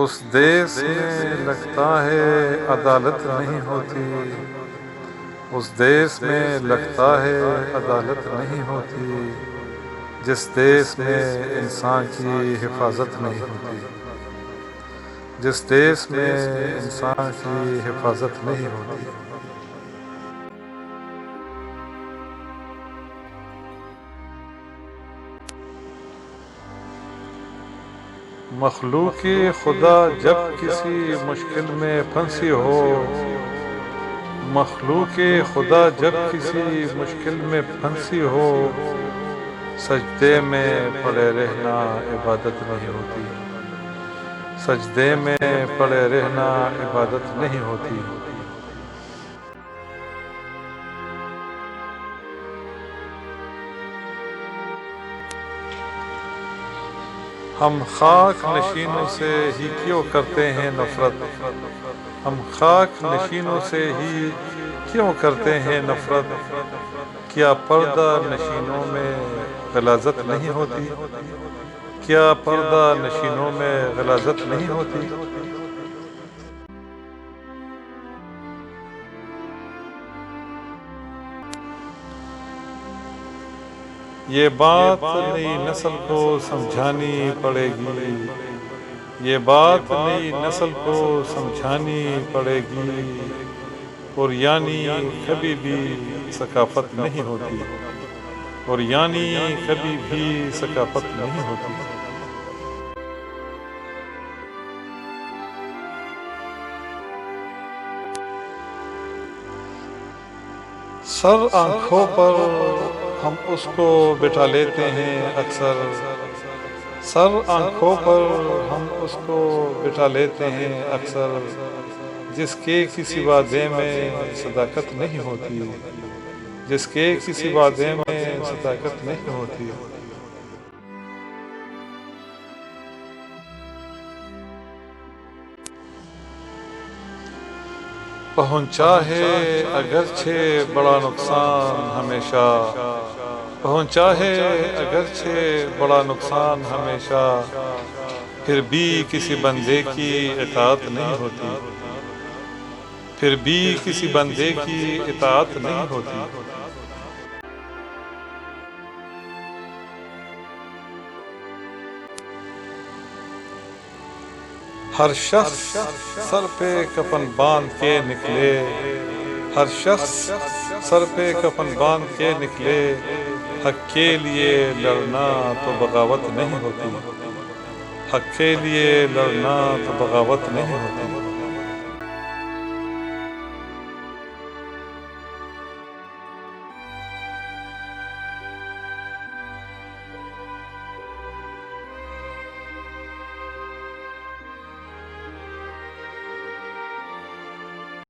اس دیس میں لگتا ہے عدالت نہیں ہوتی، اس دیس میں لگتا ہے عدالت نہیں ہوتی، جس دیس میں انسان کی حفاظت نہیں ہوتی، جس دیس میں انسان کی حفاظت نہیں ہوتی۔ مخلوق خدا جب کسی مشکل میں پھنسی ہو، مخلوق خدا جب کسی مشکل میں پھنسی ہو، سجدے میں پڑے رہنا عبادت نہیں ہوتی، سجدے میں پڑے رہنا عبادت نہیں ہوتی۔ ہم خاک نشینوں سے ہی کیوں کرتے ہیں نفرت، ہم خاک نشینوں سے ہی کیوں کرتے ہیں نفرت، کیا پردہ نشینوں میں غلاظت نہیں ہوتی، کیا پردہ نشینوں میں غلاظت نہیں ہوتی۔ یہ بات نئی نسل کو سمجھانی پڑے گی، یہ بات نئی نسل کو سمجھانی پڑے گی، اور یعنی کبھی بھی ثقافت نہیں ہوتی، اور یعنی کبھی بھی ثقافت نہیں ہوتی۔ سر آنکھوں پر ہم اس کو بٹھا لیتے ہیں اکثر، سر آنکھوں پر ہم اس کو بٹھا لیتے ہیں اکثر، جس کے کسی وعدے میں صداقت نہیں ہوتی، جس کے کسی وعدے میں صداقت نہیں ہوتی۔ پہنچا ہے اگرچہ بڑا نقصان ہمیشہ، پہنچا ہے اگرچہ بڑا نقصان ہمیشہ، پھر بھی کسی بندے کی اطاعت نہیں ہوتی، پھر بھی کسی بندے کی اطاعت نہیں ہوتی۔ ہر شخص سر پہ کفن باندھ کے نکلے، ہر شخص سر پہ کفن باندھ کے نکلے، حق کے لیے لڑنا تو بغاوت نہیں ہوتی، حق کے لیے لڑنا تو بغاوت نہیں ہوتی۔